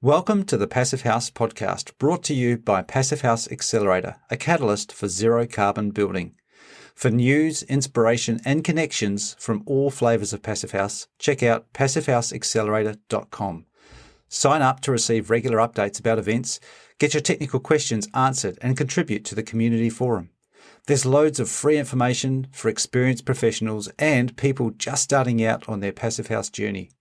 Welcome to the Passive House podcast, brought to you by Passive House Accelerator, a catalyst for zero carbon building. For news, inspiration, and connections from all flavours of Passive House, check out passivehouseaccelerator.com. Sign up to receive regular updates about events, get your technical questions answered, and contribute to the community forum. There's loads of free information for experienced professionals and people just starting out on their Passive House journey.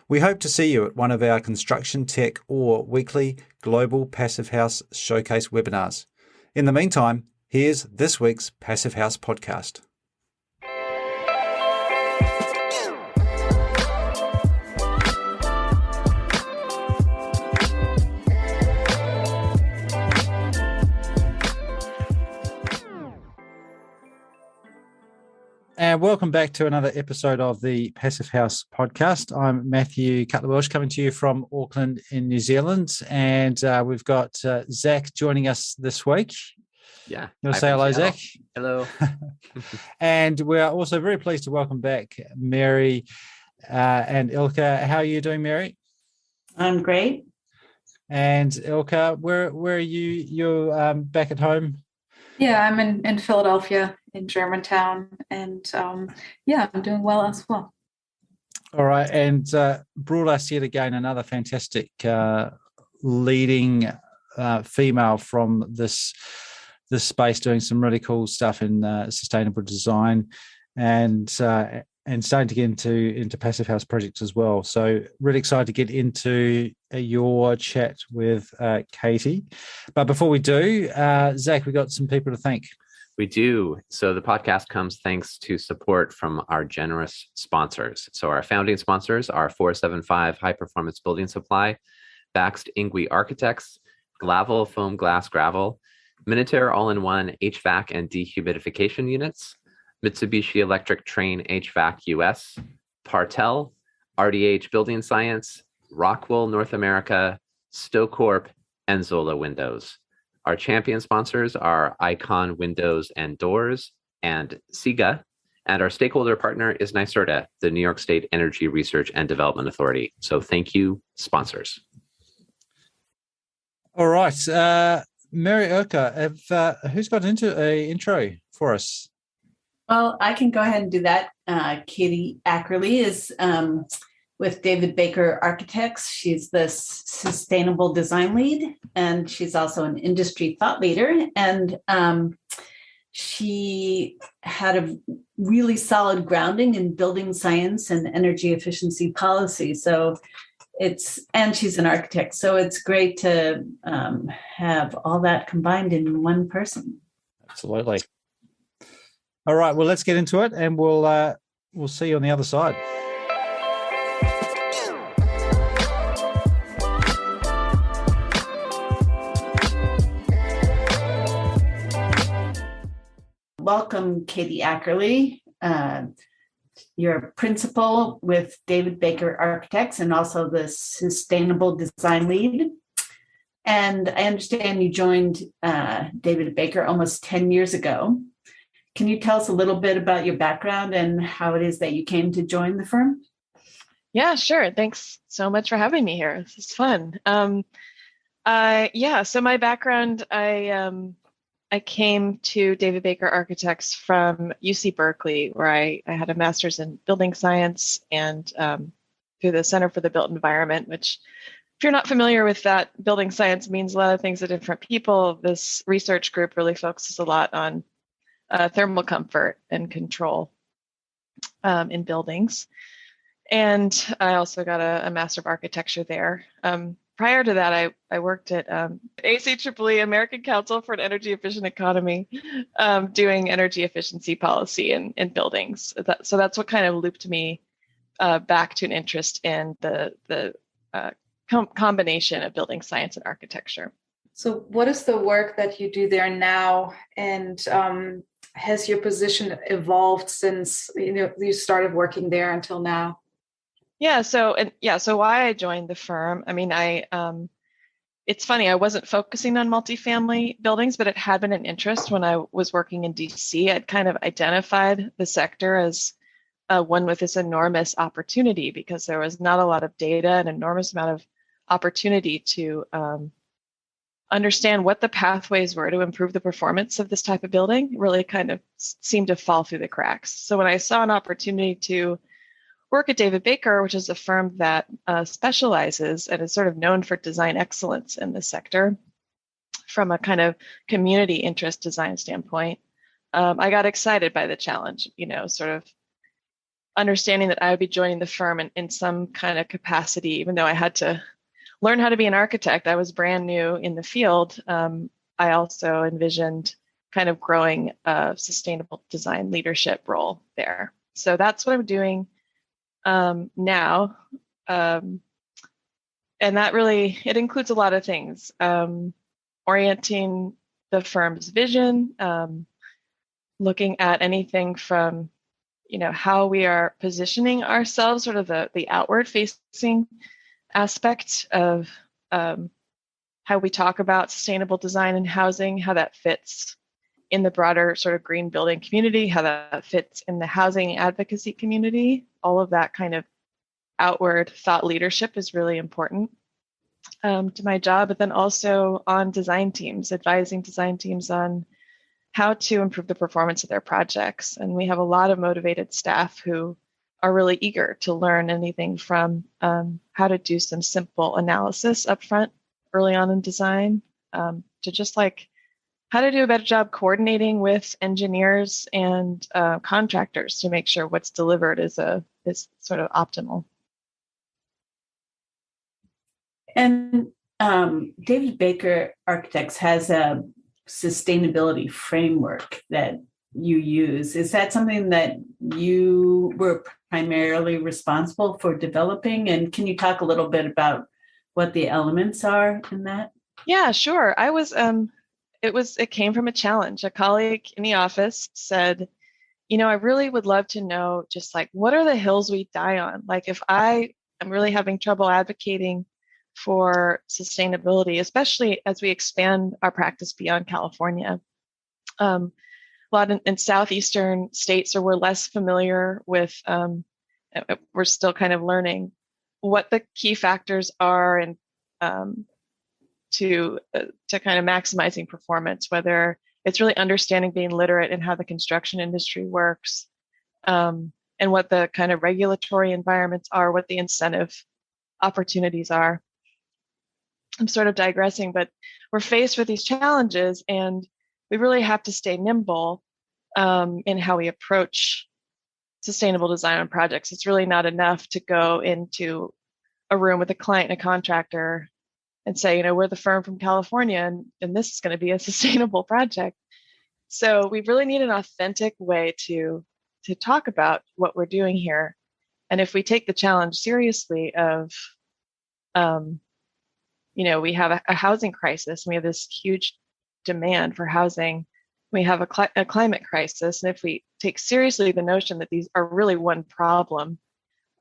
We hope to see you at one of our construction, tech, or weekly Global Passive House Showcase webinars. In the meantime, here's this week's Passive House podcast. And welcome back to another episode of the Passive House podcast. I'm Matthew Cutler-Welsh coming to you from Auckland in New Zealand. And we've got Zach joining us this week. Yeah. You want to say hello, Zach? Hello. And we're also very pleased to welcome back Mary and Ilka. How are you doing, Mary? I'm great. And Ilka, where are you? You're back at home? Yeah, I'm in Philadelphia, in Germantown, and I'm doing well as well. All right, and brought us yet again another fantastic leading female from this space, doing some really cool stuff in sustainable design, and starting to get into passive house projects as well. So really excited to get into your chat with Katie. But before we do, Zach, we got some people to thank. We do. So the podcast comes thanks to support from our generous sponsors. So our founding sponsors are 475 High Performance Building Supply, Baxt Ingwe Architects, Glavel Foam Glass Gravel, Minotaur All-in-One HVAC and Dehumidification Units, Mitsubishi Electric Train HVAC US, Partel, RDH Building Science, Rockwell North America, Stocorp, and Zola Windows. Our champion sponsors are Icon Windows and Doors and SIGA, and our stakeholder partner is NYSERDA, the New York State Energy Research and Development Authority. So thank you, sponsors. All right. Mary, Ilka, who's got into an intro for us? Well, I can go ahead and do that. Katie Ackerly is with David Baker Architects. She's the sustainable design lead, and she's also an industry thought leader. And she had a really solid grounding in building science and energy efficiency policy. And she's an architect. So it's great to have all that combined in one person. Absolutely. All right, well, let's get into it, and we'll see you on the other side. Welcome, Katie Ackerly. You're a principal with David Baker Architects and also the Sustainable Design Lead. And I understand you joined David Baker almost 10 years ago. Can you tell us a little bit about your background and how it is that you came to join the firm? Yeah, sure. Thanks so much for having me here. This is fun. So my background, I came to David Baker Architects from UC Berkeley, where I had a master's in building science and through the Center for the Built Environment, which, if you're not familiar with that, building science means a lot of things to different people. This research group really focuses a lot on thermal comfort and control in buildings. And I also got a Master of Architecture there. Prior to that, I worked at ACEEE, American Council for an Energy Efficient Economy, doing energy efficiency policy in buildings. So that's what kind of looped me back to an interest in the combination of building science and architecture. So what is the work that you do there now? And has your position evolved since you started working there until now? So why I joined the firm, it's funny, I wasn't focusing on multifamily buildings, but it had been an interest when I was working in DC. I'd kind of identified the sector as one with this enormous opportunity because there was not a lot of data, an enormous amount of opportunity to understand what the pathways were to improve the performance of this type of building really kind of seemed to fall through the cracks. So when I saw an opportunity to work at David Baker, which is a firm that specializes and is sort of known for design excellence in this sector from a kind of community interest design standpoint, I got excited by the challenge, sort of understanding that I would be joining the firm in some kind of capacity, even though I had to learn how to be an architect. I was brand new in the field. I also envisioned kind of growing a sustainable design leadership role there. So that's what I'm doing now. And that really, it includes a lot of things. Orienting the firm's vision, looking at anything from, how we are positioning ourselves, sort of the outward facing aspect of how we talk about sustainable design and housing, how that fits in the broader sort of green building community, how that fits in the housing advocacy community. All of that kind of outward thought leadership is really important to my job, but then also on design teams, advising design teams on how to improve the performance of their projects. And we have a lot of motivated staff who are really eager to learn anything from how to do some simple analysis up front early on in design, to just like how to do a better job coordinating with engineers and contractors to make sure what's delivered is sort of optimal. And David Baker Architects has a sustainability framework that you use. Is that something that you were primarily responsible for developing? And can you talk a little bit about what the elements are in that? Yeah, sure. It came from a challenge. A colleague in the office said, I really would love to know just like, what are the hills we die on? Like if I am really having trouble advocating for sustainability, especially as we expand our practice beyond California. A lot in southeastern states, or we're less familiar with, we're still kind of learning what the key factors are and to kind of maximizing performance, whether it's really understanding, being literate in how the construction industry works, and what the kind of regulatory environments are, what the incentive opportunities are. I'm sort of digressing, but we're faced with these challenges and we really have to stay nimble in how we approach sustainable design on projects. It's really not enough to go into a room with a client and a contractor and say, we're the firm from California and this is going to be a sustainable project. So we really need an authentic way to talk about what we're doing here. And if we take the challenge seriously of, we have a housing crisis, and we have this huge demand for housing. We have a climate crisis. And if we take seriously the notion that these are really one problem,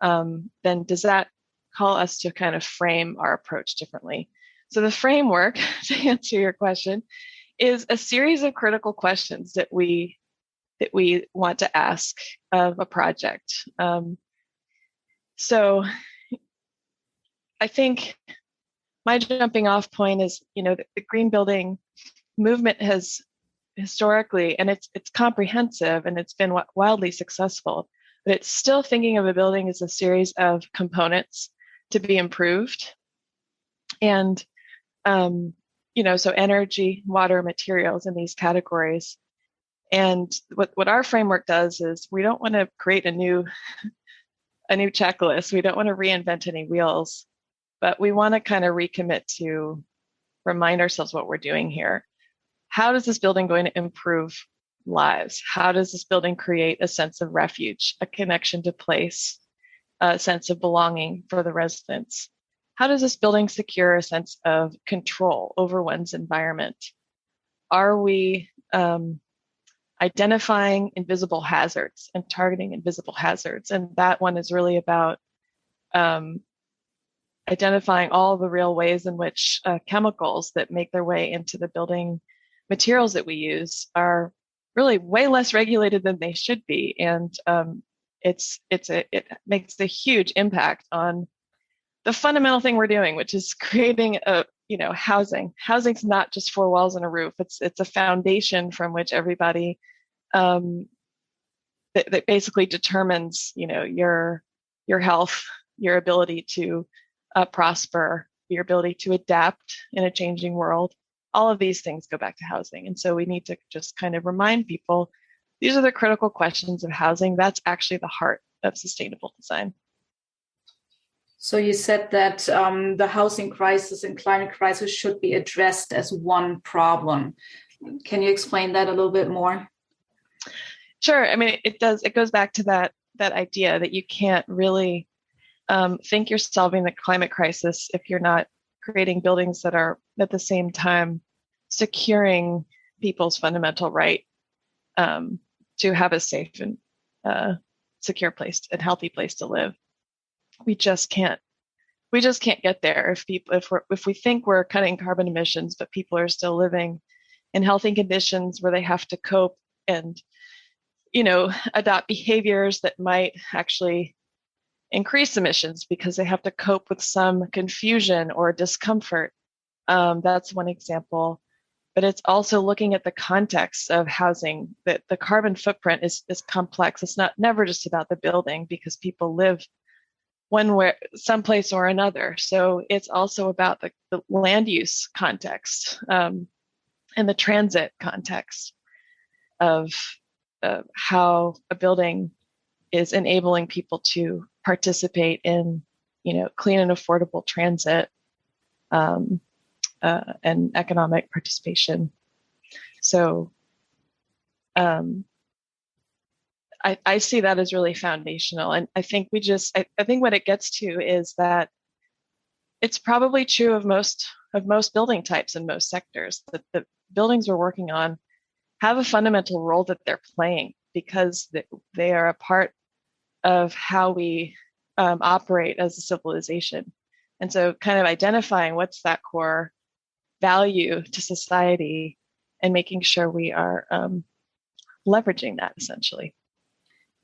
then does that call us to kind of frame our approach differently? So the framework, to answer your question, is a series of critical questions that we want to ask of a project. So I think my jumping off point is, the green building movement has historically, and it's comprehensive and it's been wildly successful, but it's still thinking of a building as a series of components to be improved. And, so energy, water, materials in these categories. And what our framework does is we don't want to create a new checklist. We don't want to reinvent any wheels, but we want to kind of recommit to remind ourselves what we're doing here. How does this building going to improve lives? How does this building create a sense of refuge, a connection to place, a sense of belonging for the residents? How does this building secure a sense of control over one's environment? Are we identifying invisible hazards and targeting invisible hazards? And that one is really about identifying all the real ways in which chemicals that make their way into the building materials that we use are really way less regulated than they should be. And it makes a huge impact on the fundamental thing we're doing, which is creating housing. Housing's not just four walls and a roof. It's a foundation from which everybody that basically determines, your health, your ability to prosper, your ability to adapt in a changing world. All of these things go back to housing. And so we need to just kind of remind people, these are the critical questions of housing. That's actually the heart of sustainable design. So you said that the housing crisis and climate crisis should be addressed as one problem. Can you explain that a little bit more? Sure. I mean, it does. It goes back to that idea that you can't really think you're solving the climate crisis if you're not creating buildings that are at the same time securing people's fundamental right to have a safe and secure place and healthy place to live. We just can't get there if we think we're cutting carbon emissions, but people are still living in healthy conditions where they have to cope and adopt behaviors that might actually increase emissions because they have to cope with some confusion or discomfort. That's one example. But it's also looking at the context of housing, that the carbon footprint is complex. It's never just about the building because people live someplace or another. So it's also about the land use context and the transit context of how a building is enabling people to participate in, clean and affordable transit and economic participation. So I see that as really foundational. And I think I think what it gets to is that it's probably true of most building types in most sectors, that the buildings we're working on have a fundamental role that they're playing because they are a part of how we operate as a civilization. And so kind of identifying what's that core value to society and making sure we are leveraging that essentially.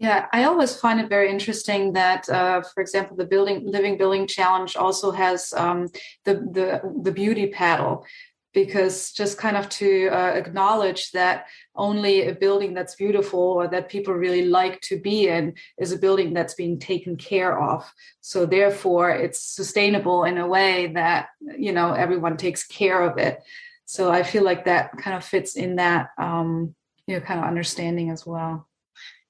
Yeah, I always find it very interesting that, for example, the Living Building Challenge also has the beauty paddle, because just kind of to acknowledge that only a building that's beautiful or that people really like to be in is a building that's being taken care of. So therefore, it's sustainable in a way that, everyone takes care of it. So I feel like that kind of fits in that, kind of understanding as well.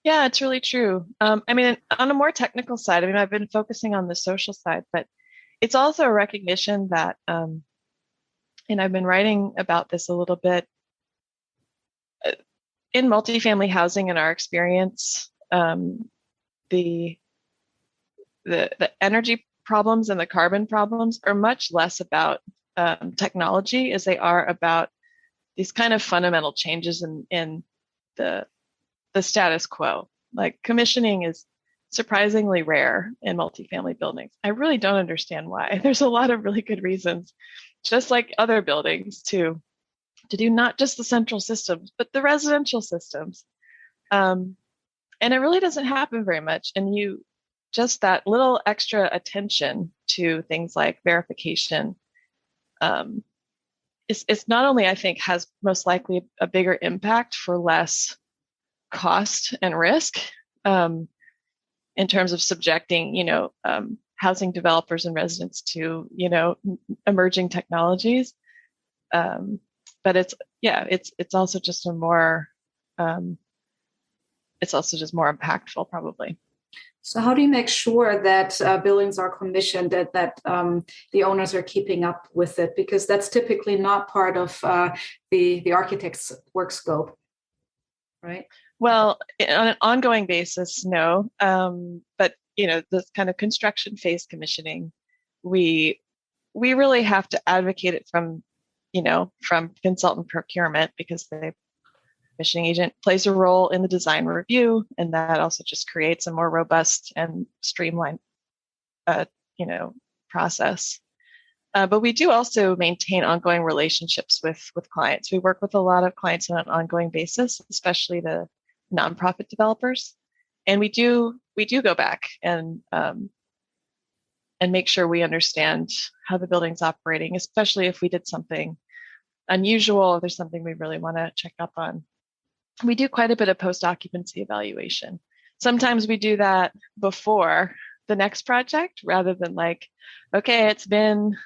Yeah, it's really true. I mean, on a more technical side, I've been focusing on the social side, but it's also a recognition that, and I've been writing about this a little bit, in multifamily housing, in our experience, the energy problems and the carbon problems are much less about technology as they are about these kind of fundamental changes in the status quo. Like commissioning is surprisingly rare in multifamily buildings. I really don't understand why. There's a lot of really good reasons, just like other buildings, to do not just the central systems, but the residential systems. And it really doesn't happen very much. And just that little extra attention to things like verification, it's not only, I think, has most likely a bigger impact for less cost and risk in terms of subjecting, housing developers and residents to, emerging technologies. But it's also just more impactful probably. So how do you make sure that buildings are commissioned, that the owners are keeping up with it? Because that's typically not part of the architect's work scope, right? Well, on an ongoing basis, no. But this kind of construction phase commissioning, we really have to advocate it from consultant procurement, because the commissioning agent plays a role in the design review, and that also just creates a more robust and streamlined, process. But we do also maintain ongoing relationships with clients. We work with a lot of clients on an ongoing basis, especially the nonprofit developers, and we do go back and make sure we understand how the building's operating, especially if we did something unusual, if there's something we really want to check up on. We do quite a bit of post-occupancy evaluation. Sometimes we do that before the next project rather than like, okay, it's been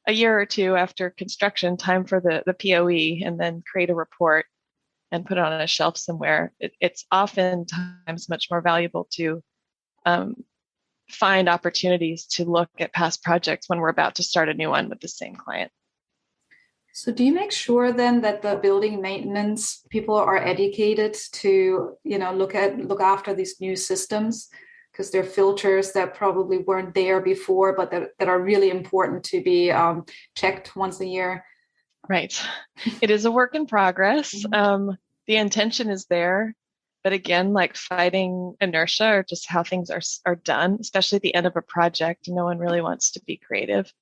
a year or two after construction, time for the POE, and then create a report and put it on a shelf somewhere. It's oftentimes much more valuable to find opportunities to look at past projects when we're about to start a new one with the same client. So do you make sure then that the building maintenance people are educated to, look after these new systems? Because they're filters that probably weren't there before, but that are really important to be checked once a year. Right. It is a work in progress. The intention is there, but again, like fighting inertia or just how things are done, especially at the end of a project, no one really wants to be creative.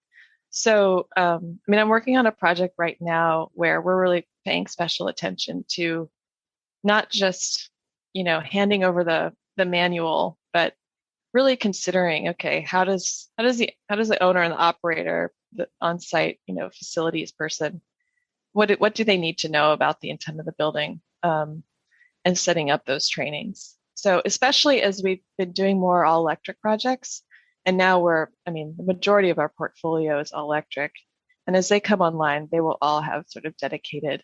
So, I'm working on a project right now where we're really paying special attention to not just, handing over the manual, but really considering, okay, how does the owner and the operator, the on-site, facilities person, what do they need to know about the intent of the building, and setting up those trainings. So especially as we've been doing more all electric projects, and now the majority of our portfolio is all electric. And as they come online, they will all have sort of dedicated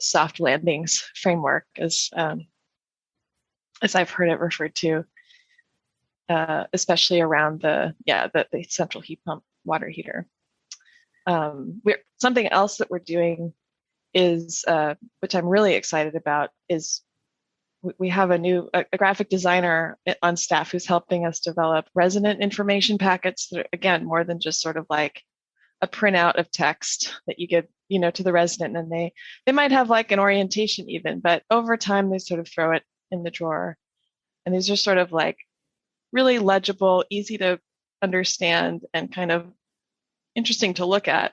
soft landings framework, as I've heard it referred to, especially around the central heat pump water heater. Something else that we're doing is, which I'm really excited about, is we have a graphic designer on staff who's helping us develop resident information packets that are, again, more than just sort of like a printout of text that you give, to the resident, and they might have like an orientation even, but over time they sort of throw it in the drawer. And these are sort of like really legible, easy to understand, and kind of interesting to look at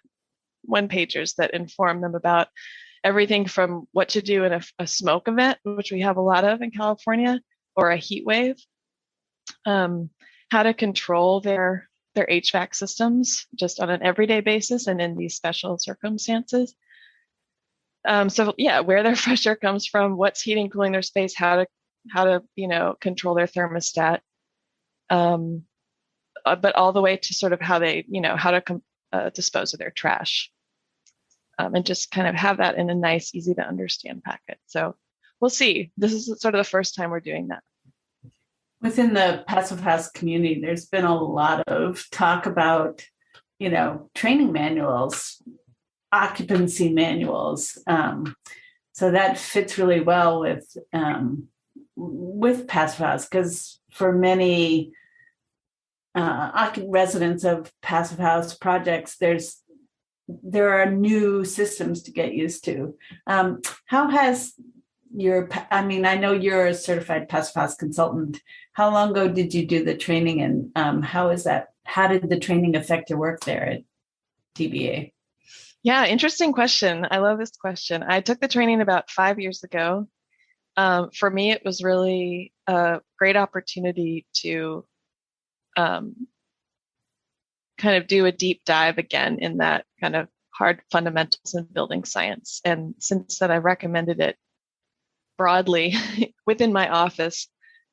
one-pagers that inform them about everything from what to do in a smoke event, which we have a lot of in California, or a heat wave, how to control their HVAC systems just on an everyday basis and in these special circumstances. Where their fresh air comes from, what's heating, cooling their space, how to control their thermostat, but all the way to sort of how they, how to dispose of their trash. And just kind of have that in a nice, easy to understand packet. So we'll see. This is sort of the first time we're doing that. Within the Passive House community, there's been a lot of talk about, training manuals, occupancy manuals. So that fits really well with Passive House, because for many residents of Passive House projects, there are new systems to get used to. How has I know you're a certified Passive House consultant. How long ago did you do the training, and how did the training affect your work there at TBA? Yeah, interesting question. I love this question. I took the training about 5 years ago. For me, it was really a great opportunity to kind of do a deep dive again in that kind of hard fundamentals in building science. And since then, I recommended it broadly within my office.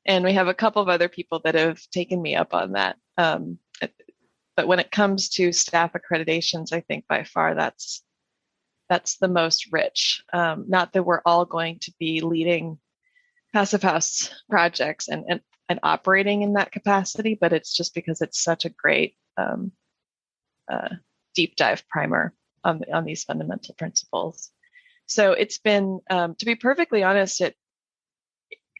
And we have a couple of other people that have taken me up on that. But when it comes to staff accreditations, I think by far that's the most rich. Not that we're all going to be leading Passive House projects and operating in that capacity, but it's just because it's such a great deep dive primer on these fundamental principles. So it's been, to be perfectly honest,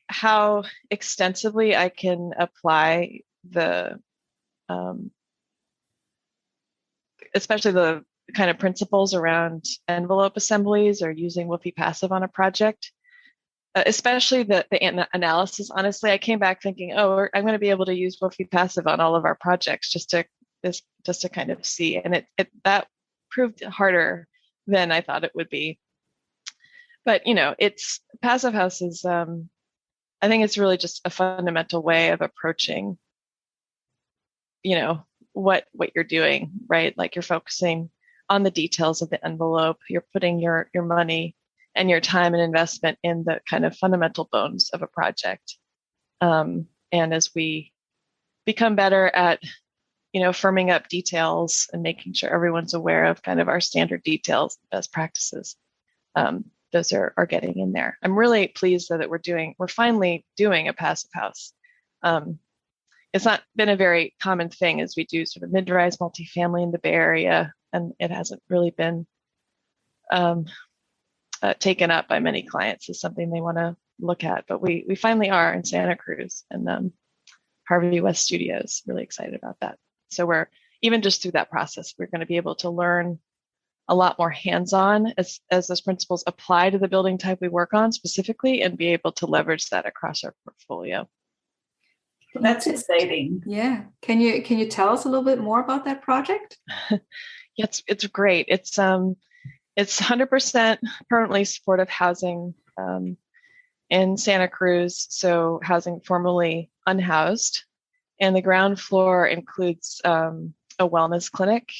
how extensively I can apply especially the kind of principles around envelope assemblies or using Woofy Passive on a project, especially the analysis. Honestly, I came back thinking, I'm going to be able to use Woofy Passive on all of our projects just to kind of see. And that proved harder than I thought it would be. But, it's Passive House is, I think it's really just a fundamental way of approaching what you're doing, right? Like you're focusing on the details of the envelope. You're putting your money and your time and investment in the kind of fundamental bones of a project. And as we become better at, firming up details and making sure everyone's aware of kind of our standard details, best practices, those are getting in there. I'm really pleased though that we're finally doing a passive house. It's not been a very common thing as we do sort of mid-rise multifamily in the Bay Area, and it hasn't really been taken up by many clients as something they want to look at. But we finally are in Santa Cruz and Harvey West Studios. Really excited about that. So we're even just through that process, we're going to be able to learn a lot more hands-on as those principles apply to the building type we work on specifically, and be able to leverage that across our portfolio. That's exciting. Yeah. Can you tell us a little bit more about that project? It's great. It's 100% permanently supportive housing in Santa Cruz, so housing formerly unhoused. And the ground floor includes a wellness clinic.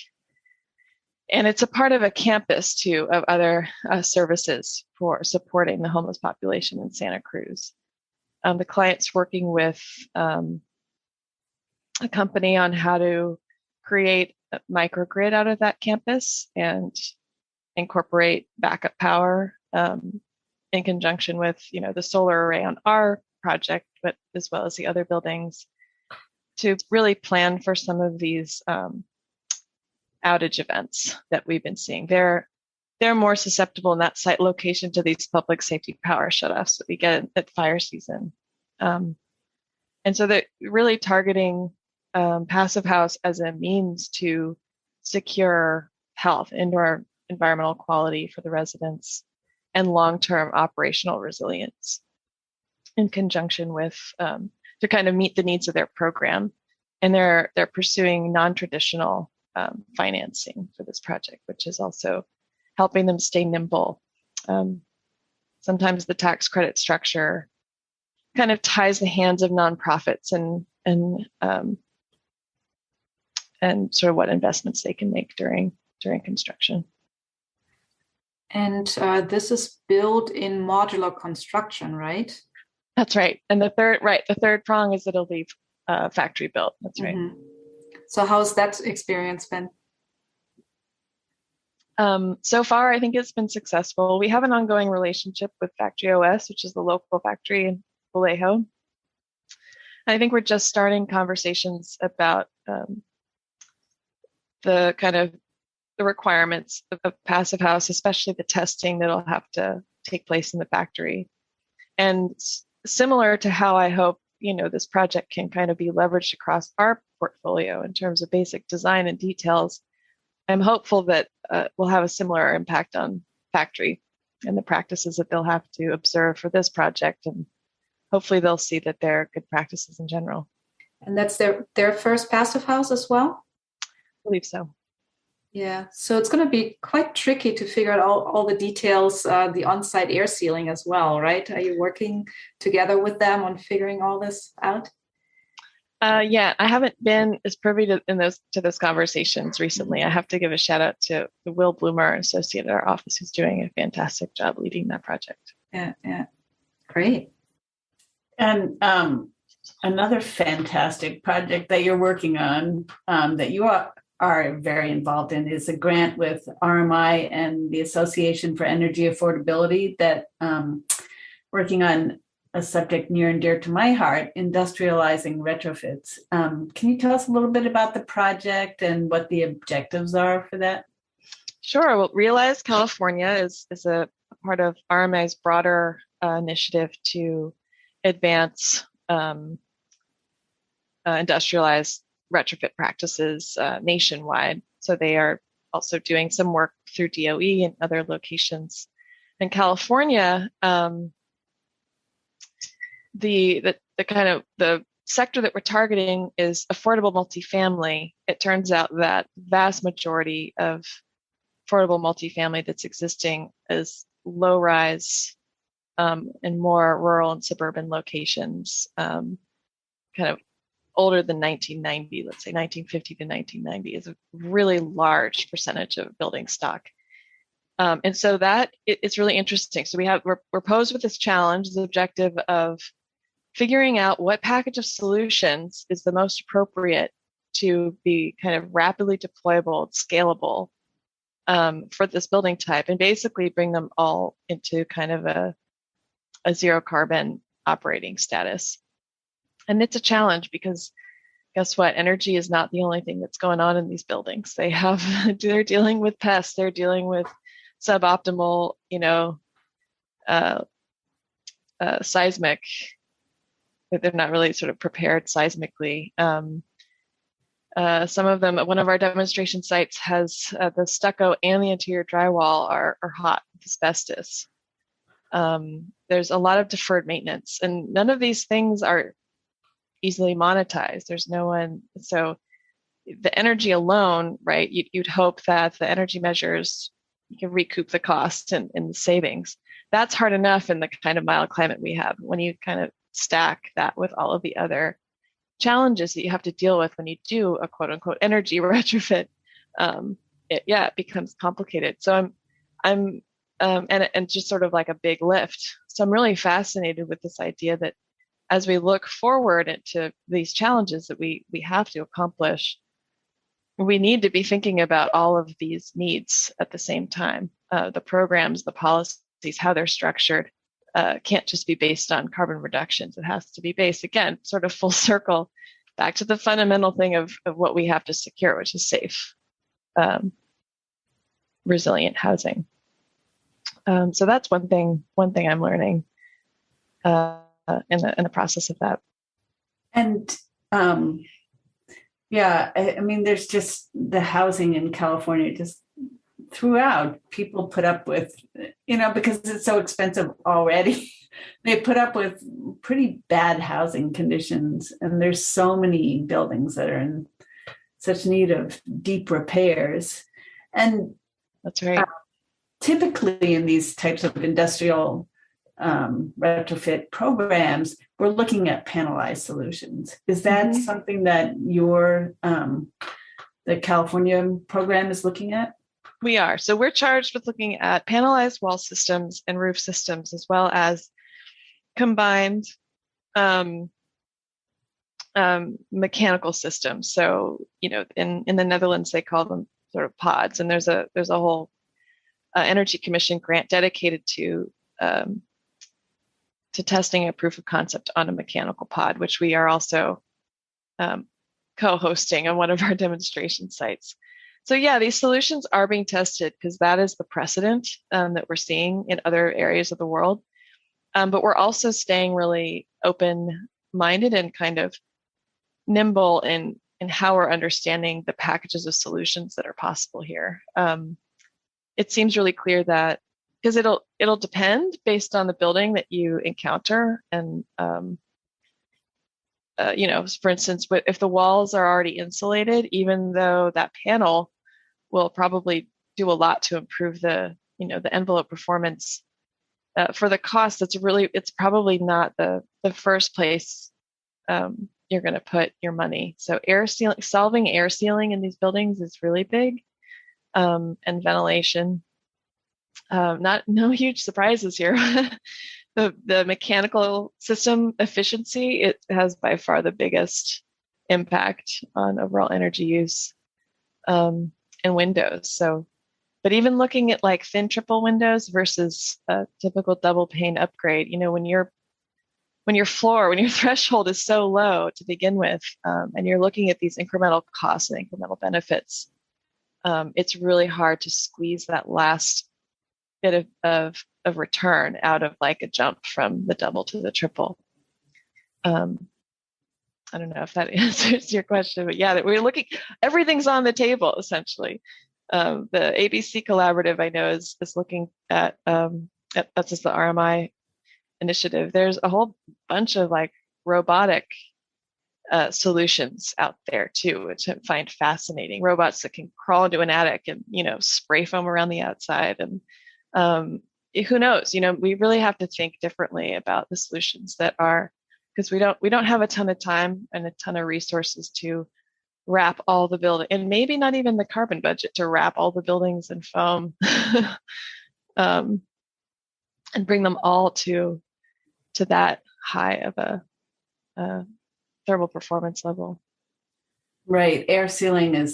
And it's a part of a campus, too, of other services for supporting the homeless population in Santa Cruz. The client's working with a company on how to create a microgrid out of that campus and incorporate backup power in conjunction with, the solar array on our project, but as well as the other buildings, to really plan for some of these outage events that we've been seeing. They're more susceptible in that site location to these public safety power shutoffs that we get at fire season. And so they're really targeting Passive House as a means to secure health, indoor environmental quality for the residents, and long-term operational resilience in conjunction with to kind of meet the needs of their program. And they're pursuing non-traditional financing for this project, which is also helping them stay nimble. Sometimes the tax credit structure kind of ties the hands of nonprofits and sort of what investments they can make during construction. And this is built in modular construction, right? That's right. And the third prong is that it'll be factory built. That's right. Mm-hmm. So how's that experience been? So far, I think it's been successful. We have an ongoing relationship with Factory OS, which is the local factory in Vallejo. I think we're just starting conversations about the kind of the requirements of Passive House, especially the testing that'll have to take place in the factory. And similar to how I hope, this project can kind of be leveraged across our portfolio in terms of basic design and details, I'm hopeful that we'll have a similar impact on factory and the practices that they'll have to observe for this project. And hopefully they'll see that they're good practices in general. And that's their first Passive House as well? I believe so. Yeah, so it's going to be quite tricky to figure out all the details, the on-site air sealing as well, right? Are you working together with them on figuring all this out? Yeah, I haven't been as privy to those conversations recently. I have to give a shout out to Will Bloomer, associate at our office, who's doing a fantastic job leading that project. Yeah, great. And another fantastic project that you're working on that you are very involved in is a grant with RMI and the Association for Energy Affordability that working on a subject near and dear to my heart, industrializing retrofits. Can you tell us a little bit about the project and what the objectives are for that? Sure. Well, Realize California is a part of RMI's broader initiative to advance industrialized retrofit practices nationwide. So they are also doing some work through DOE and other locations. In California, the kind of the sector that we're targeting is affordable multifamily. It turns out that vast majority of affordable multifamily that's existing is low rise in more rural and suburban locations, kind of older than 1990, let's say 1950 to 1990, is a really large percentage of building stock. And so it's really interesting. So we're posed with this challenge, the objective of figuring out what package of solutions is the most appropriate to be kind of rapidly deployable, scalable for this building type, and basically bring them all into kind of a zero carbon operating status. And it's a challenge because guess what? Energy is not the only thing that's going on in these buildings. They're dealing with pests, they're dealing with suboptimal, seismic. They're not really sort of prepared seismically. Some of them, one of our demonstration sites has the stucco and the interior drywall are hot with asbestos. There's a lot of deferred maintenance, and none of these things are easily monetized. There's no one. So the energy alone, right? You'd hope that the energy measures, you can recoup the cost and the savings. That's hard enough in the kind of mild climate we have. When you kind of stack that with all of the other challenges that you have to deal with when you do a quote unquote energy retrofit, it becomes complicated. So I'm and just sort of like a big lift. So I'm really fascinated with this idea that as we look forward into these challenges that we have to accomplish, we need to be thinking about all of these needs at the same time. The programs, the policies, how they're structured, can't just be based on carbon reductions. It has to be based, again, sort of full circle, back to the fundamental thing of what we have to secure, which is safe, resilient housing. So that's one thing I'm learning in the process of that. And I mean, there's just the housing in California just throughout. People put up with, because it's so expensive already, they put up with pretty bad housing conditions. And there's so many buildings that are in such need of deep repairs. And that's right. Typically in these types of industrial retrofit programs, we're looking at panelized solutions. Is that something that the California program is looking at? We are. So we're charged with looking at panelized wall systems and roof systems, as well as combined mechanical systems. So, in the Netherlands, they call them sort of pods, and there's a whole Energy Commission grant dedicated to testing a proof of concept on a mechanical pod, which we are also co-hosting on one of our demonstration sites. So yeah, these solutions are being tested because that is the precedent that we're seeing in other areas of the world. But we're also staying really open-minded and kind of nimble in how we're understanding the packages of solutions that are possible here. It seems really clear that because it'll depend based on the building that you encounter, and for instance, if the walls are already insulated, even though that panel will probably do a lot to improve the envelope performance, for the cost, it's probably not the first place you're going to put your money. So solving air sealing in these buildings is really big, and ventilation. No huge surprises here. The mechanical system efficiency, it has by far the biggest impact on overall energy use in windows. So, but even looking at like thin triple windows versus a typical double pane upgrade, when your threshold is so low to begin with, and you're looking at these incremental costs and incremental benefits, it's really hard to squeeze that last bit of return out of like a jump from the double to the triple. I don't know if that answers your question, but yeah, we're looking, everything's on the table essentially. The ABC Collaborative, I know, is looking at that's just the RMI initiative. There's a whole bunch of like robotic solutions out there too, which I find fascinating. Robots that can crawl into an attic and spray foam around the outside, and who knows? We really have to think differently about the solutions that are because we don't have a ton of time and a ton of resources to wrap all the building, and maybe not even the carbon budget to wrap all the buildings in foam, and bring them all to that high of a thermal performance level. Right. Air sealing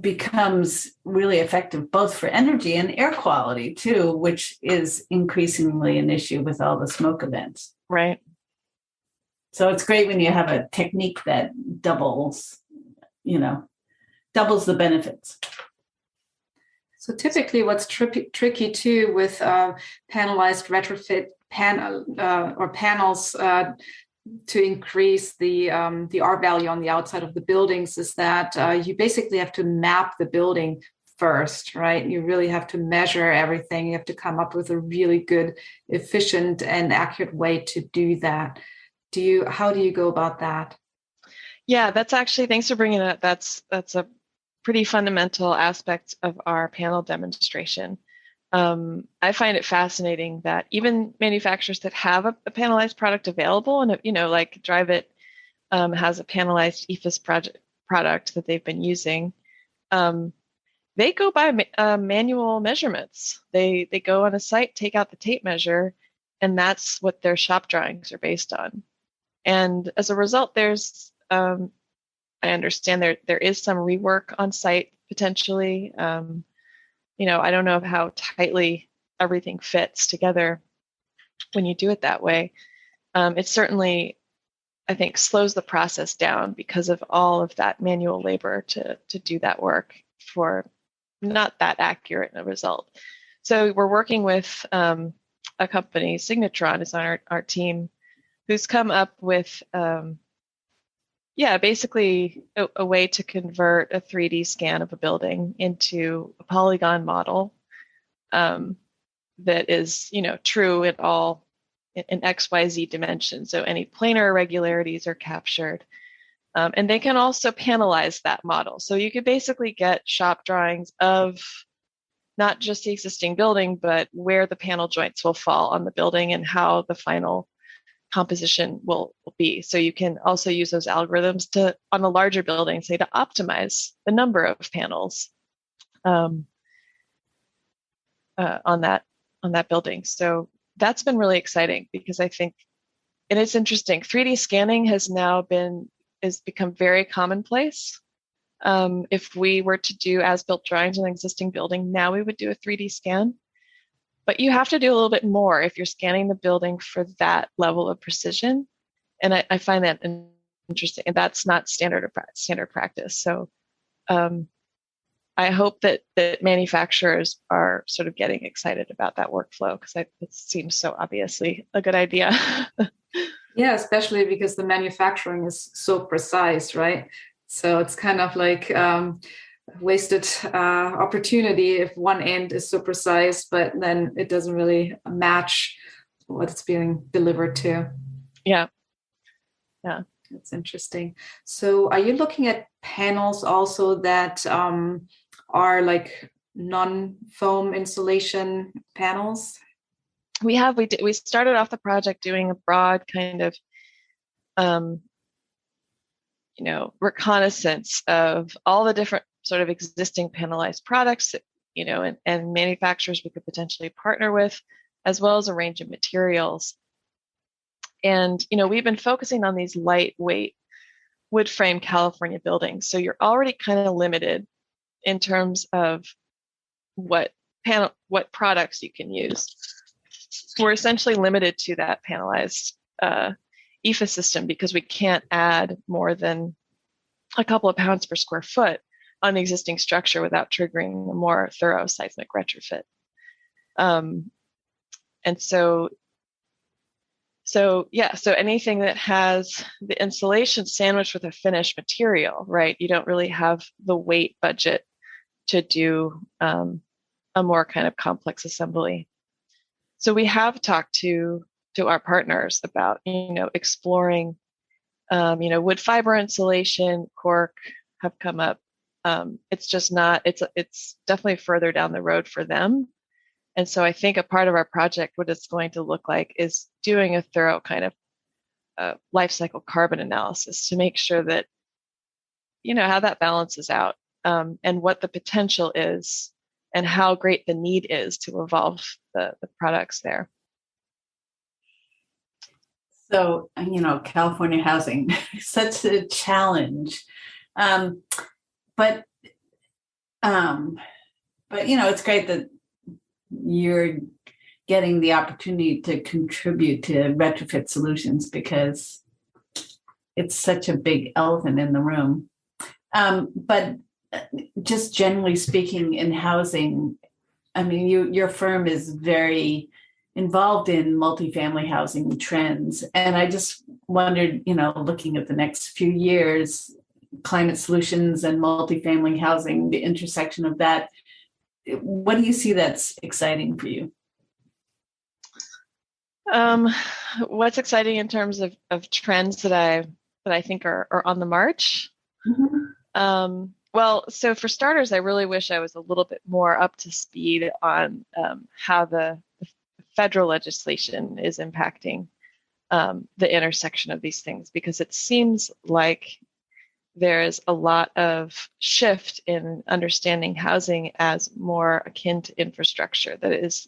becomes really effective both for energy and air quality too, which is increasingly an issue with all the smoke events. Right. So it's great when you have a technique that doubles the benefits. So typically what's tricky too with panelized retrofit panels to increase the R value on the outside of the buildings is that you basically have to map the building first, right? You really have to measure everything. You have to come up with a really good, efficient, and accurate way to do that. How do you go about that? Yeah, that's actually, thanks for bringing it up. That's a pretty fundamental aspect of our panel demonstration. I find it fascinating that even manufacturers that have a panelized product available, and like Drive It has a panelized EFIS product that they've been using, they go by manual measurements. They go on a site, take out the tape measure, and that's what their shop drawings are based on. And as a result, there's I understand there is some rework on site potentially. I don't know how tightly everything fits together when you do it that way. It certainly, I think, slows the process down because of all of that manual labor to do that work for not that accurate a result. So we're working with a company, Signatron is on our team, who's come up with basically a way to convert a 3D scan of a building into a polygon model that is, true in all in XYZ dimensions. So any planar irregularities are captured. And they can also panelize that model. So you could basically get shop drawings of not just the existing building, but where the panel joints will fall on the building and how the final composition will be. So you can also use those algorithms on a larger building, say, to optimize the number of panels on that building. So that's been really exciting because I think, and it's interesting, 3D scanning has become very commonplace. If we were to do as-built drawings in an existing building, now we would do a 3D scan. But you have to do a little bit more if you're scanning the building for that level of precision. And I find that interesting. And that's not standard practice. So I hope that manufacturers are sort of getting excited about that workflow because it seems so obviously a good idea. Yeah, especially because the manufacturing is so precise, right? So it's kind of like wasted opportunity if one end is so precise, but then it doesn't really match what it's being delivered to. Yeah. That's interesting. So are you looking at panels also that are like non-foam insulation panels? We started off the project doing a broad kind of reconnaissance of all the different sort of existing panelized products, and manufacturers we could potentially partner with, as well as a range of materials. And, we've been focusing on these lightweight wood frame California buildings. So you're already kind of limited in terms of what products you can use. We're essentially limited to that panelized EFIS system because we can't add more than a couple of pounds per square foot on the existing structure without triggering a more thorough seismic retrofit. And so anything that has the insulation sandwiched with a finished material, right? You don't really have the weight budget to do a more kind of complex assembly. So we have talked to our partners about, exploring, wood fiber insulation, cork have come up. It's just not, it's definitely further down the road for them. And so I think a part of our project, what it's going to look like is doing a thorough kind of life cycle carbon analysis to make sure that, how that balances out, and what the potential is and how great the need is to evolve the products there. So, California housing is such a challenge. But it's great that you're getting the opportunity to contribute to retrofit solutions because it's such a big elephant in the room. But just generally speaking in housing, your firm is very involved in multifamily housing trends. And I just wondered, looking at the next few years, climate solutions and multifamily housing, the intersection of that, what do you see that's exciting for you? What's exciting in terms of trends that I think are on the march? Mm-hmm. Well, so for starters, I really wish I was a little bit more up to speed on how the federal legislation is impacting the intersection of these things, because it seems like there is a lot of shift in understanding housing as more akin to infrastructure that is,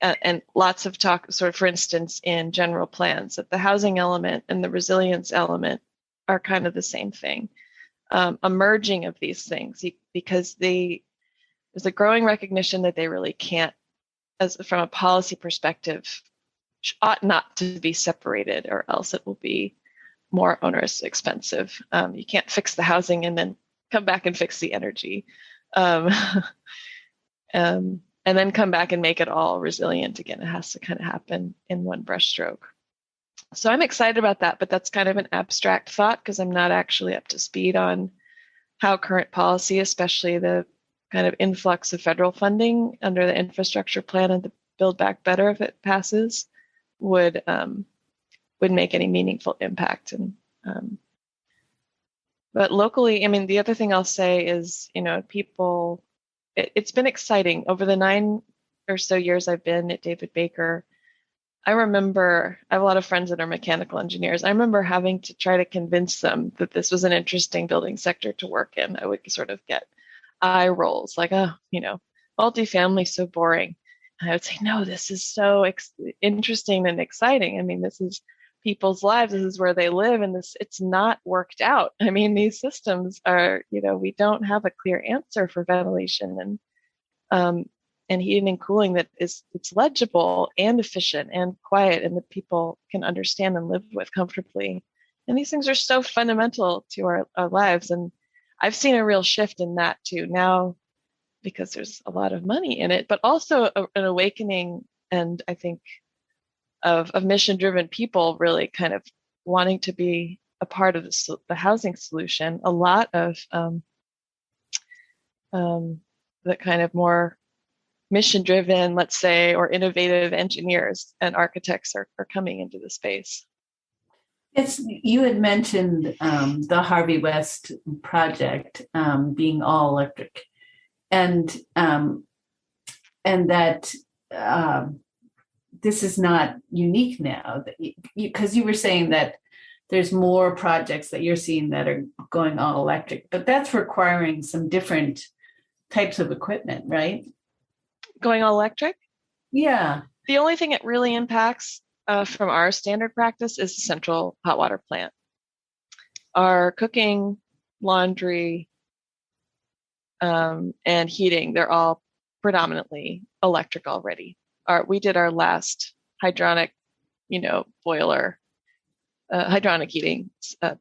and lots of talk, sort of, for instance, in general plans, that the housing element and the resilience element are kind of the same thing. A merging of these things, because there's a growing recognition that they really can't, as from a policy perspective, ought not to be separated, or else it will be more onerous, expensive. You can't fix the housing and then come back and fix the energy, and then come back and make it all resilient again. It has to kind of happen in one brushstroke. So I'm excited about that, but that's kind of an abstract thought because I'm not actually up to speed on how current policy, especially the kind of influx of federal funding under the infrastructure plan and the Build Back Better, if it passes, would make any meaningful impact. And but locally, the other thing I'll say is, people, it's been exciting over the 9 or so years I've been at David Baker. I remember, I have a lot of friends that are mechanical engineers. I remember having to try to convince them that this was an interesting building sector to work in. I would sort of get eye rolls like, multifamily is so boring. And I would say, no, this is so interesting and exciting. This is people's lives. This is where they live. And it's not worked out. These systems are, we don't have a clear answer for ventilation and heating and cooling it's legible and efficient and quiet and that people can understand and live with comfortably. And these things are so fundamental to our lives. And I've seen a real shift in that too now, because there's a lot of money in it, but also an awakening, and I think of mission-driven people really kind of wanting to be a part of the housing solution. A lot of the kind of more mission-driven, let's say, or innovative engineers and architects are coming into the space. Yes, you had mentioned the Harvey West project being all electric, and that this is not unique now. Because you were saying that there's more projects that you're seeing that are going all electric, but that's requiring some different types of equipment, right? Going all electric? Yeah. The only thing it really impacts from our standard practice is the central hot water plant. Our cooking, laundry, and heating, they're all predominantly electric already. We did our last hydronic, boiler, hydronic heating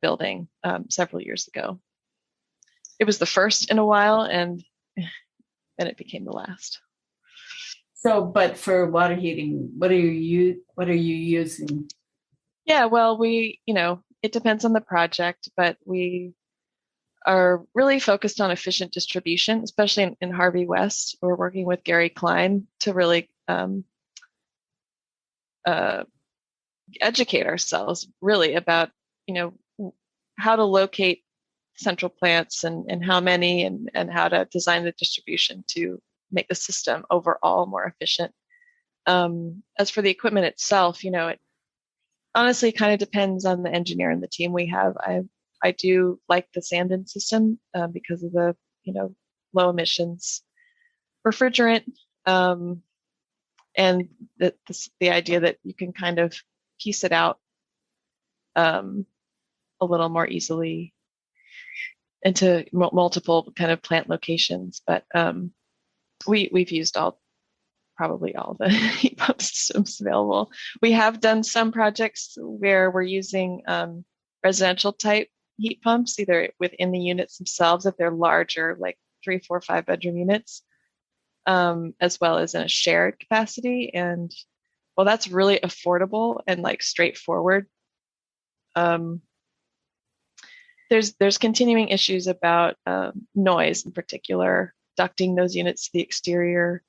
building several years ago. It was the first in a while, and then it became the last. So, but for water heating, what are you using? Yeah, well, it depends on the project, but we are really focused on efficient distribution, especially in Harvey West. We're working with Gary Klein to really educate ourselves really about, how to locate central plants and how many and how to design the distribution to make the system overall more efficient. As for the equipment itself, honestly, it kind of depends on the engineer and the team we have. I do like the sand-in system because of the, low emissions refrigerant, and the idea that you can kind of piece it out a little more easily into multiple kind of plant locations. But we've used probably all the heat pump systems available. We have done some projects where we're using residential type heat pumps, either within the units themselves, if they're larger, like 3, 4, 5 bedroom units, as well as in a shared capacity. And well, that's really affordable and like straightforward. There's continuing issues about noise, in particular, ducting those units to the exterior.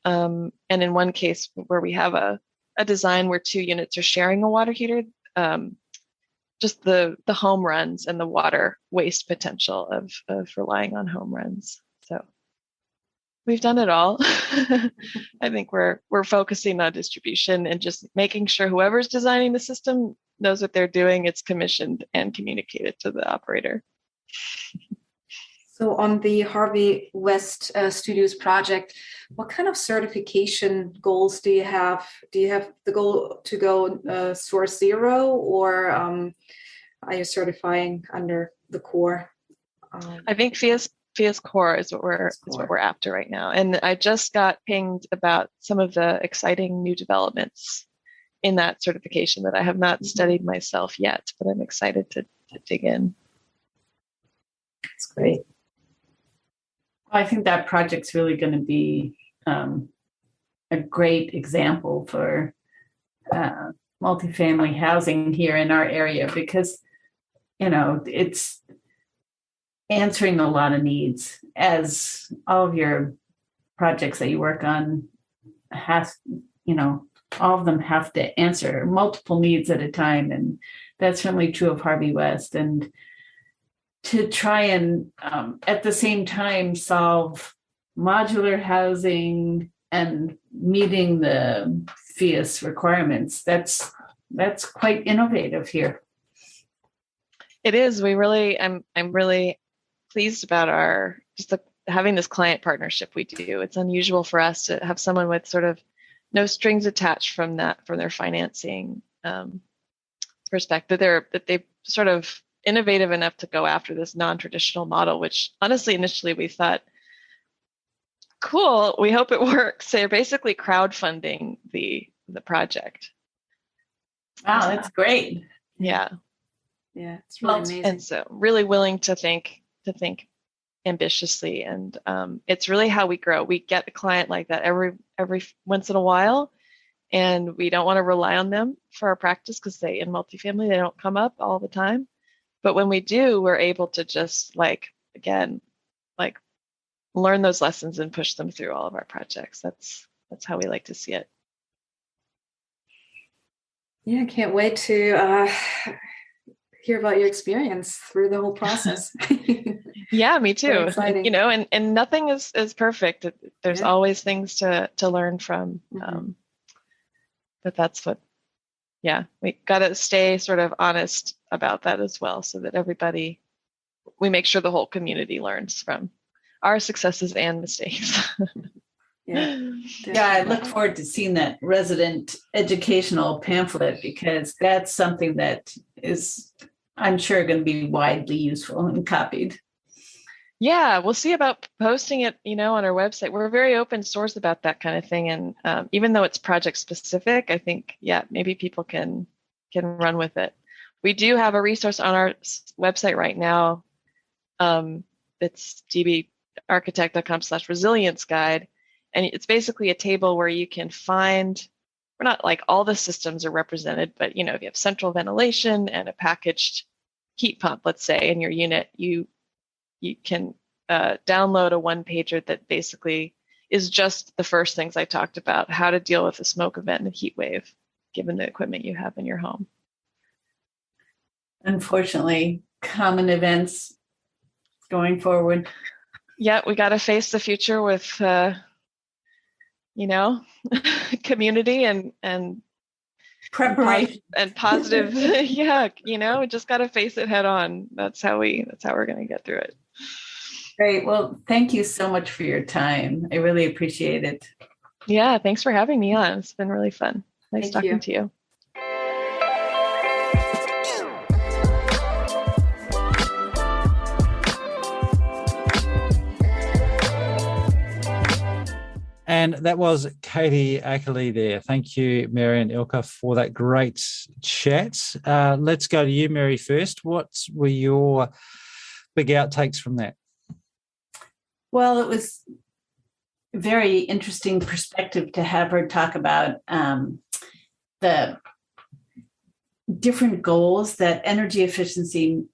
And in one case where we have a design where 2 units are sharing a water heater, just the home runs and the water waste potential of relying on home runs. So we've done it all. I think we're focusing on distribution and just making sure whoever's designing the system knows what they're doing. It's commissioned and communicated to the operator. So on the Harvey West Studios project, what kind of certification goals do you have? Do you have the goal to go source zero, or are you certifying under the core? I think FIA's core is what we're after right now. And I just got pinged about some of the exciting new developments in that certification that I have not studied myself yet, but I'm excited to dig in. That's great. I think that project's really going to be a great example for multifamily housing here in our area, because, it's answering a lot of needs, as all of your projects that you work on all of them have to answer multiple needs at a time. And that's certainly true of Harvey West. And to try and at the same time solve modular housing and meeting the FIAS requirements, that's quite innovative here. It is. I'm really pleased about having this client partnership we do. It's unusual for us to have someone with sort of no strings attached from their financing perspective. They've sort of innovative enough to go after this non-traditional model, which honestly, initially we thought, cool, we hope it works. So they're basically crowdfunding the project. Wow, that's great. Yeah. Yeah, it's really amazing. And so really willing to think ambitiously. And it's really how we grow. We get a client like that every once in a while, and we don't want to rely on them for our practice because in multifamily, they don't come up all the time. But when we do, we're able to just learn those lessons and push them through all of our projects. That's how we like to see it. Yeah, I can't wait to hear about your experience through the whole process. Yeah, me too. Exciting. And nothing is perfect. There's always things to learn from. Mm-hmm. But that's what, we got to stay sort of honest about that as well, so that we make sure the whole community learns from our successes and mistakes. Yeah, I look forward to seeing that resident educational pamphlet, because that's something that is, I'm sure, going to be widely useful and copied. Yeah, we'll see about posting it, on our website. We're very open source about that kind of thing. And even though it's project specific, I think, maybe people can run with it. We do have a resource on our website right now. It's dbarchitect.com/resilience guide. And it's basically a table where you can find, we're not like all the systems are represented, but if you have central ventilation and a packaged heat pump, let's say, in your unit, you can download a one-pager that basically is just the first things I talked about, how to deal with a smoke event and a heat wave, given the equipment you have in your home. Unfortunately, common events going forward. Yeah, we got to face the future with, community and Preparation. and positive. Yeah, we just got to face it head on. That's how we're going to get through it. Great. Well, thank you so much for your time. I really appreciate it. Yeah, thanks for having me on. It's been really fun. Nice talking to you. And that was Katie Ackerly there. Thank you, Mary and Ilka, for that great chat. Let's go to you, Mary, first. What were your big outtakes from that? Well, it was a very interesting perspective to have her talk about the different goals that energy efficiency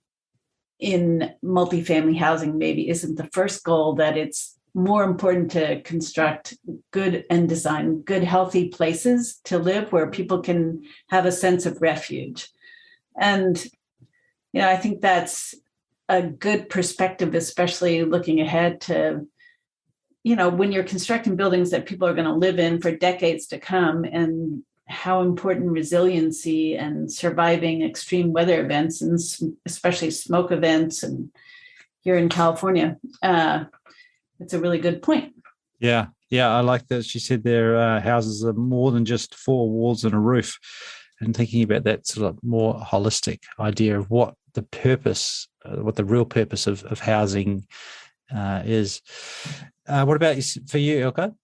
in multifamily housing maybe isn't the first goal, that it's more important to construct good and design good, healthy places to live where people can have a sense of refuge. And, I think that's a good perspective, especially looking ahead to, when you're constructing buildings that people are going to live in for decades to come, and how important resiliency and surviving extreme weather events, and especially smoke events, and here in California, it's a really good point. Yeah, I like that she said their houses are more than just four walls and a roof, and thinking about that sort of more holistic idea of what the purpose, what the real purpose of housing is. What about for you, Ilka?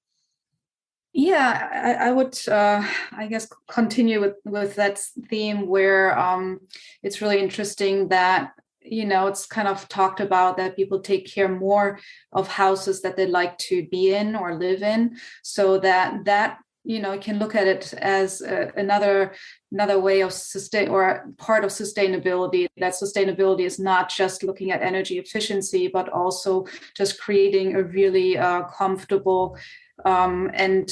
Yeah, I would, I guess, continue with that theme where it's really interesting that it's kind of talked about that people take care more of houses that they like to be in or live in, so that you can look at it as another way of sustain, or part of sustainability. That sustainability is not just looking at energy efficiency, but also just creating a really comfortable and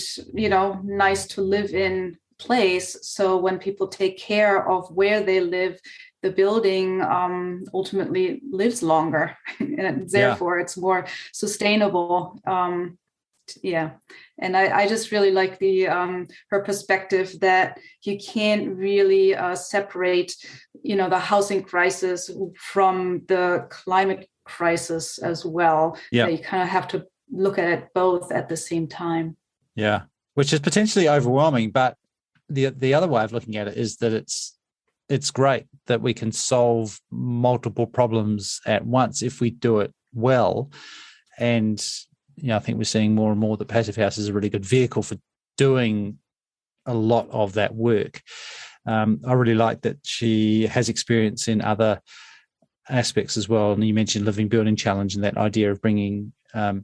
nice to live in place. So when people take care of where they live, the building ultimately lives longer, and therefore it's more sustainable. And I just really like the her perspective that you can't really separate, the housing crisis from the climate crisis as well. Yeah, you kind of have to look at it both at the same time. Yeah, which is potentially overwhelming, but the other way of looking at it is that it's great that we can solve multiple problems at once if we do it well. And I think we're seeing more and more that Passive House is a really good vehicle for doing a lot of that work. I really like that she has experience in other aspects as well. And you mentioned Living Building Challenge and that idea of bringing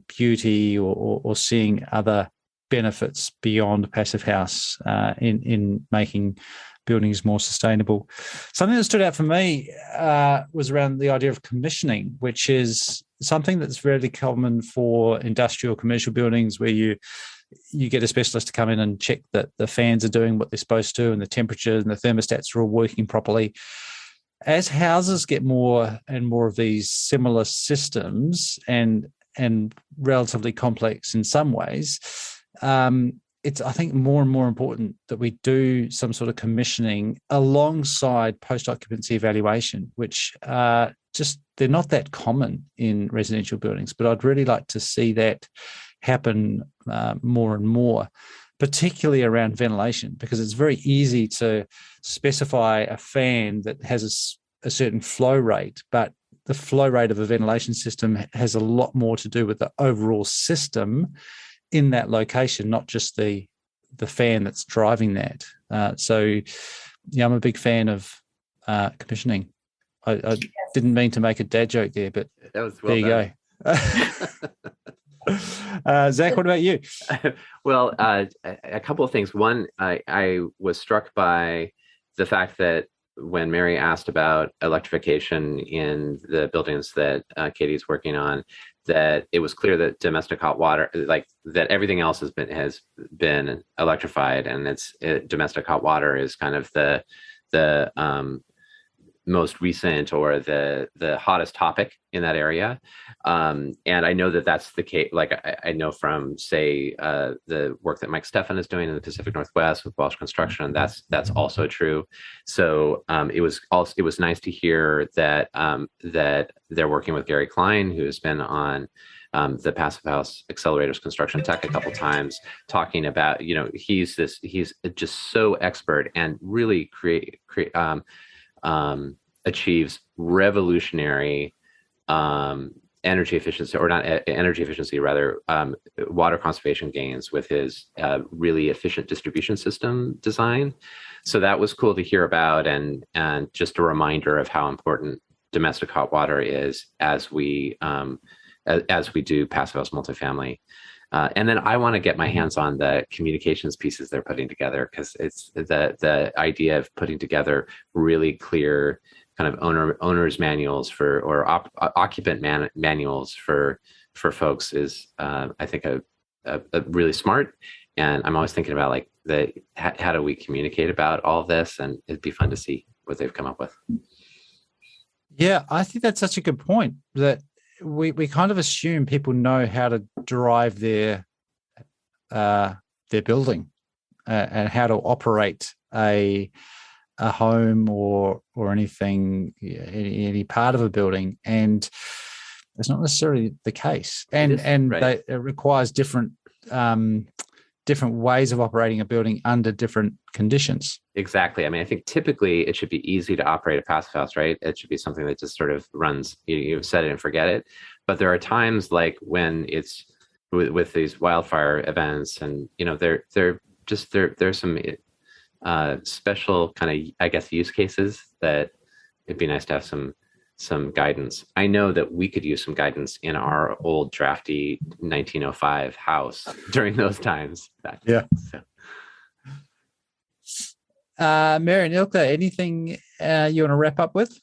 beauty or seeing other benefits beyond Passive House in making buildings more sustainable. Something that stood out for me was around the idea of commissioning, which is something that's really common for industrial commercial buildings, where you get a specialist to come in and check that the fans are doing what they're supposed to and the temperature and the thermostats are all working properly. As houses get more and more of these similar systems and relatively complex in some ways, it's, I think, more and more important that we do some sort of commissioning alongside post-occupancy evaluation, which they're not that common in residential buildings, but I'd really like to see that happen more and more, particularly around ventilation, because it's very easy to specify a fan that has a certain flow rate, but the flow rate of a ventilation system has a lot more to do with the overall system in that location, not just the fan that's driving that. So I'm a big fan of commissioning. I didn't mean to make a dad joke there, but that was well there you go. Zach, what about you? Well, a couple of things. One, I was struck by the fact that when Mary asked about electrification in the buildings that Katie's working on, that it was clear that domestic hot water, like that everything else has been electrified, and domestic hot water is kind of the most recent or the hottest topic in that area. And I know that that's the case. Like I know from, say, the work that Mike Stefan is doing in the Pacific Northwest with Welsh Construction, that's also true. So it was nice to hear that that they're working with Gary Klein, who has been on the Passive House Accelerators Construction Tech a couple times, talking about, he's just so expert and really achieves revolutionary energy efficiency, or not energy efficiency, rather water conservation gains with his really efficient distribution system design. So that was cool to hear about, and just a reminder of how important domestic hot water is as we do passive house multifamily. And then I want to get my hands on the communications pieces they're putting together, because it's the idea of putting together really clear kind of owner's manuals or occupant manuals for folks is I think a really smart. And I'm always thinking about like how do we communicate about all of this, and it'd be fun to see what they've come up with. Yeah, I think that's such a good point, that we kind of assume people know how to drive their building and how to operate a home or anything, any part of a building, and it's not necessarily the case. And right. It requires different ways of operating a building under different conditions. Exactly. I mean, I think typically it should be easy to operate a passive house, right? It should be something that just sort of runs, you set it and forget it. But there are times like when it's with these wildfire events, and there's some special kind of, I guess, use cases that it'd be nice to have some guidance. I know that we could use some guidance in our old drafty 1905 house during those times. Yeah. So. Mary and Ilka, anything you want to wrap up with?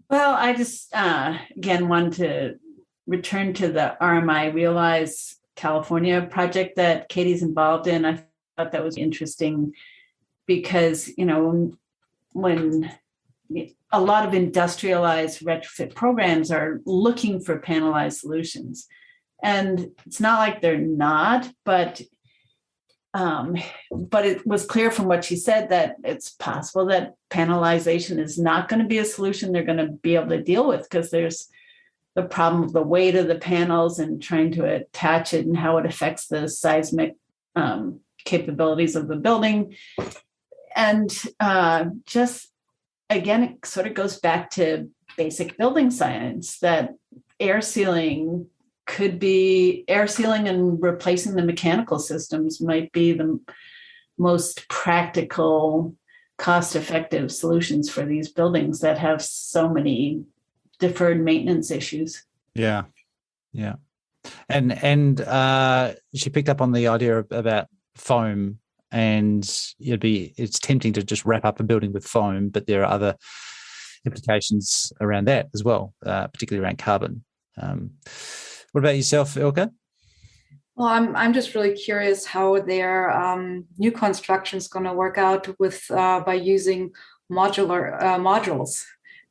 Well, I just, again, wanted to return to the RMI Realize California project that Katie's involved in. I thought that was interesting because, when a lot of industrialized retrofit programs are looking for panelized solutions, and it's not like they're not, but it was clear from what she said that it's possible that panelization is not going to be a solution they're going to be able to deal with, because there's the problem of the weight of the panels and trying to attach it and how it affects the seismic capabilities of the building. And just, again, it sort of goes back to basic building science, that air sealing and replacing the mechanical systems might be the most practical, cost-effective solutions for these buildings that have so many deferred maintenance issues. Yeah. And she picked up on the idea about foam, and it's tempting to just wrap up a building with foam, but there are other implications around that as well, particularly around carbon. What about yourself, Ilka? Well, I'm just really curious how their new construction is going to work out with by using modules,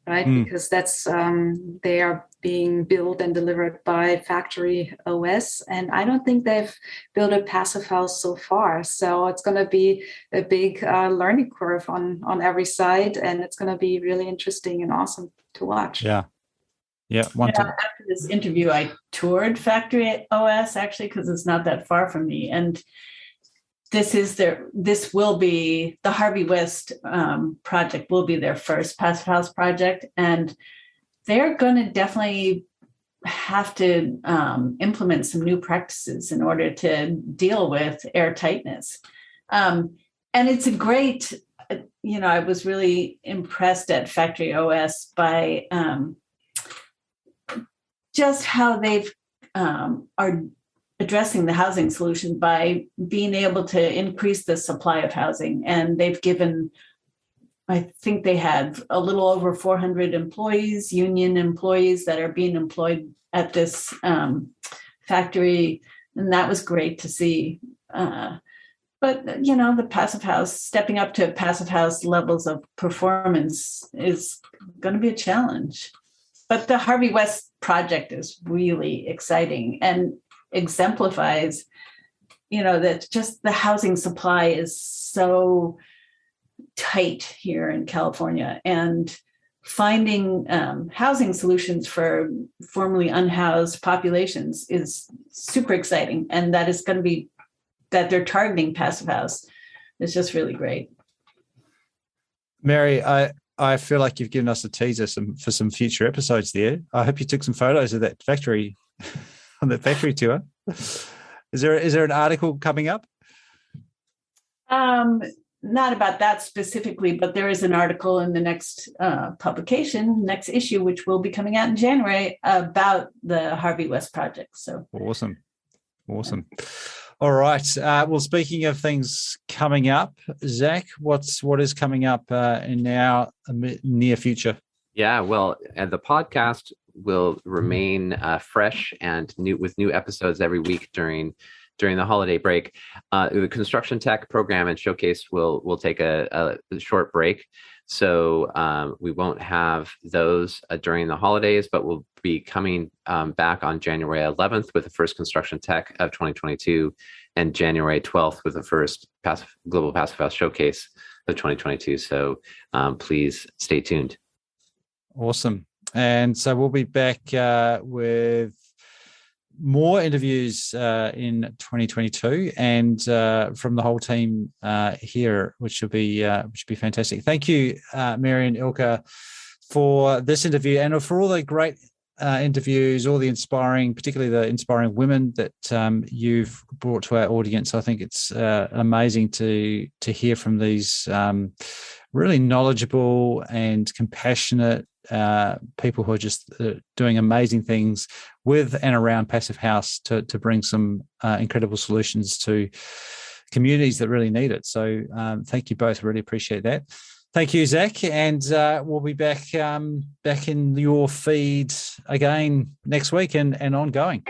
right? Because that's they are being built and delivered by Factory OS, and I don't think they've built a passive house so far. So it's going to be a big learning curve on every side, and it's going to be really interesting and awesome to watch. Yeah. After this interview, I toured Factory OS, actually, because it's not that far from me. And this will be the Harvey West project will be their first passive house project. And they're going to definitely have to implement some new practices in order to deal with air tightness. And it's a great, I was really impressed at Factory OS by just how they've are addressing the housing solution by being able to increase the supply of housing. And they've given, I think they had a little over 400 employees, union employees, that are being employed at this factory. And that was great to see. But, the passive house, stepping up to passive house levels of performance is going to be a challenge. But the Harvey West project is really exciting and exemplifies, that just the housing supply is so tight here in California, and finding housing solutions for formerly unhoused populations is super exciting. And that is going to be that they're targeting passive house is just really great. Mary, I feel like you've given us a teaser for some future episodes there. I hope you took some photos of that factory on that factory tour. Is there an article coming up? Not about that specifically, but there is an article in the next publication, next issue, which will be coming out in January, about the Harvey West project. So awesome. All right. Well, speaking of things coming up, Zach, what is coming up in our near future? Yeah, well, and the podcast will remain fresh and with new episodes every week during the holiday break. The construction tech program and showcase will take a short break. So we won't have those during the holidays, but we'll be coming back on January 11th with the first construction tech of 2022 and January 12th with the first global passive house showcase of 2022. So please stay tuned. Awesome. And so we'll be back with more interviews in 2022 and from the whole team here, which will be fantastic. Thank you, Mary and Ilka, for this interview and for all the great interviews, all the inspiring, particularly the inspiring women that you've brought to our audience. I think it's amazing to hear from these really knowledgeable and compassionate people who are just doing amazing things with and around passive house to bring some incredible solutions to communities that really need it. So thank you both. Really appreciate that. Thank you, Zach. And we'll be back in your feed again next week and ongoing.